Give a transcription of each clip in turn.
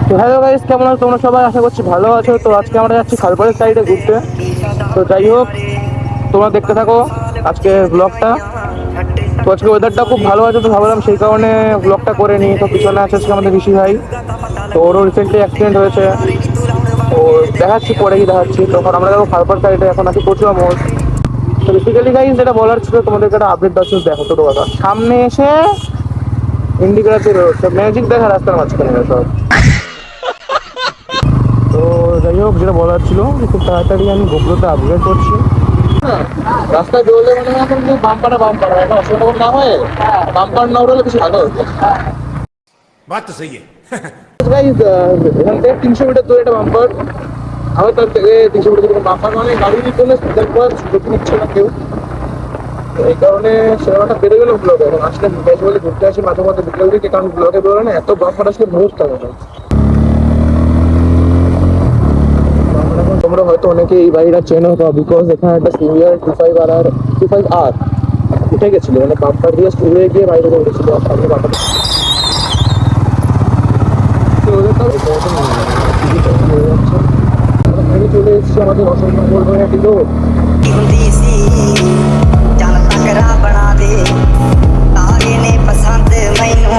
তো hello guys, কেমন আছো তোমরা সবাই? আশা করছি ভালো আছো। তো আজকে আমরা যাচ্ছি খালপাড়ের সাইডে ঘুরতে। তো যাই হোক, তোমরা দেখতে থাকো আজকে ব্লগটা। তো আজকে ওয়েদারটা খুব ভালো আছে, তো ভাবলাম সেই কারণে ব্লগটা করে নিই। তো পিছনে আছে আজকে আমাদের ঋষি ভাই। তো ওরও রিসেন্টলি অ্যাক্সিডেন্ট হয়েছে। তো দেখাচ্ছি, পরে গিয়ে দেখাচ্ছি। তখন আমরা দেখো খালপাড় সাইডে এখন আছি কচুয়া মোড়। তো বেসিক্যালি গাইস, যেটা বলার ছিল তোমাদেরকে একটা আপডেট দেওয়ার ছিল। দেখো ছোটো কথা, সামনে এসে ইন্ডিকেটার রয়েছে, ম্যাজিক দেখা রাস্তার মাঝখানে সব। তো যাই হোক, যেটা বলার ছিল যে খুব তাড়াতাড়ি আমি গোপ্রোতে আপগ্রেড করছি। হ্যাঁ, রাস্তায় বেরোলে মনে হয় এখন যে বাম্পার একটা অসুবিধা না হয়, বাম্পার না উঠলে বেশি ভালো হতো। बात तो सही है। গাইজ, এখান থেকে 300 মিটার দূরে একটা বাম্পার। আবার তার থেকে 300 মিটার দূরে বাম্পার, মানে গাড়ি নিতে হলে স্পিডার করার সুযোগ নিচ্ছে না কেউ। তো এই কারণে সেরকম একটা বেড়ে গেল ব্লগে। এখন আসলে বিকাশ বলে ঘুরতে আসি মাঝে মাঝে বিকেল দিকে, কারণ ব্লগে বেরোলে না এত বাম্পার আসলে বহুত থাকে না। এখন তোমরা হয়তো অনেকে এই বাড়িটা চেনো, বিকজ এখানে একটা সিনিয়র 25R উঠে গেছিল, মানে বাম্পার দিয়ে স্কুলে গিয়ে বাইরে উঠেছিল। সামনে বাম্পার চলে এসেছি আমাদের অসংখ্য বলবো একটি লোক। ਹੁੰਦੀ ਸੀ ਚੱਲ ਤਕਰਾ ਬਣਾ ਦੇ ਤਾਰੇ ਨੇ ਪਸੰਦ ਮੈਨੂੰ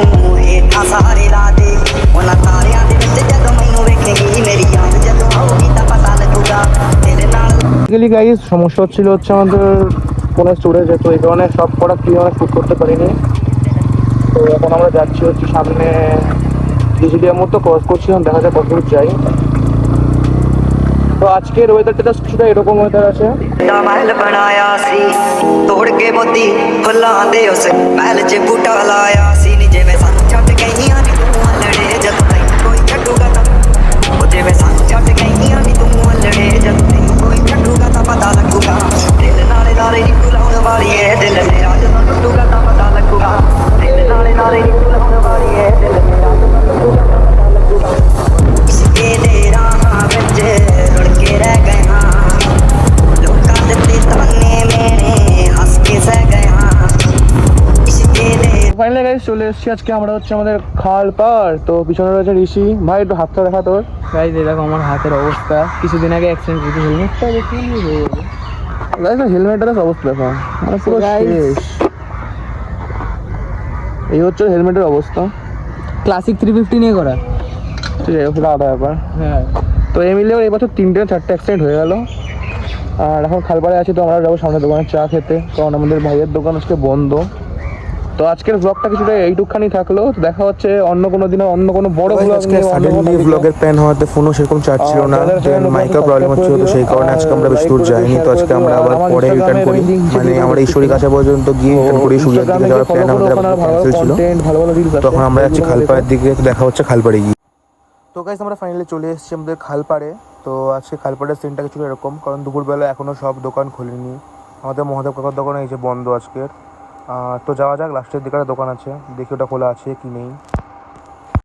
ਹੇਠਾਂ ਸਾਰੇ ਲਾ ਦੇ ਉਹਨਾਂ ਤਾਰਿਆਂ ਦੇ ਵਿੱਚ ਜਦੋਂ ਮੈਨੂੰ ਵੇਖੇਗੀ ਮੇਰੀ ਯਾਦ ਜਦੋਂ ਆਊਗੀ ਤਾਂ ਪਤਾ ਲੱਗੂਗਾ ਤੇਰੇ ਨਾਲ। বেসিক্যালি গাইজ, সমস্যা হচ্ছে আমাদের ফোনের স্টোরেজে। তো এই কারণে সব কটা ক্লিয়ার শ্যুট করতে পারিনি। তো এখন আমরা যাচ্ছি সামনে ডিজিডিয়ার মতো ক্রস করছি, দেখা যায় কতদূর যাই। তো আজকের ওয়েদারটা জাস্ট কিছুটা এরকম ওয়েদার আছে। महल बनाया सी तोड़ के मोती फुल्लां दे उस महल च बूटा लाया सी नी जिवें सानू छड्ड गईयां नी तू लड़े जद तैनूं कोई छड्डूगा तां ओ जिवें सानू छड्ड गईयां नी तू लड़े जद तैनूं कोई छड्डूगा तां पता लगूगा दिल नाले नाले नी भुलाउण वाली ऐ दिल मेरा जदों टुटूगा तां पता लगूगा दिल नाले नाले नी भुलाउण वाली ऐ दिल मेरा जदों टुटूगा तां पता लगूगा इश्के दे राहां विच रुड़ के रह गए हां लोकां दे ताने मेरे हंस के सह गए हां इश्के दे। ফাইনালি গাইজ চলে এসেছি আজকে আমরা আমাদের খালপাড়। তো পিছনে রয়েছে ঋষি ভাই, একটু হাতটা দেখা তোর। গাইজ দেখো আমার হাতের অবস্থা, কিছুদিন আগে অ্যাক্সিডেন্ট করেছি, হেলমেটটা দেখে গাইজ হেলমেটের অবস্থা দেখো, মানে পুরো শেষ। এই হচ্ছে হেলমেটের অবস্থা। ক্লাসিক 350 নিয়ে করা। ঠিক আছে, সেটা আলাদা ব্যাপার। হ্যাঁ, তো এই মিলেও এই বছর 3-4টে অ্যাক্সিডেন্ট হয়ে গেল। আর এখন খালপাড়ে আছি, তো আমরা যাবো সামনে দোকানে চা খেতে, কারণ আমাদের ভাইয়ের দোকান আজকে বন্ধ। তো আজকের ব্লগটা কিছুটা এইটুকখানি থাকলো। দেখা হচ্ছে অন্য কোনো দিনে অন্য কোনো বড় ব্লগ নিয়ে। সাডেনলি ব্লগের প্ল্যান হওয়াতে ফোনও সেরকম চার্জ ছিল না, দেন মাইকের প্রবলেম হচ্ছিল, তো সেই কারণে আজকে আমরা বেশি দূর যাইনি। তো আজকে আমরা আবার পরে রিটার্ন করি, মানে আমরা ঈশ্বরী কাছা পর্যন্ত গিয়ে রিটার্ন করি। সূর্যের দিকে যাওয়ার প্ল্যান আমাদের ক্যান্সেল ছিল, তখন আমরা যাচ্ছি খালপাড়ের দিকে। দেখা হচ্ছে খালপাড়ে গিয়ে। তো গাইস, আমরা ফাইনালি চলে এসেছি আমাদের খালপাড়ে। তো আজকে খালপাড়ের সিনটা কিছু এরকম, কারণ দুপুরবেলা এখনও সব দোকান খোলেনি। আমাদের মহাদেব কাকার দোকানে এই যে বন্ধ আজকের। তো যাওয়া যাক, লাস্টের দিকে একটা দোকান আছে, দেখি ওটা খোলা আছে কি নেই।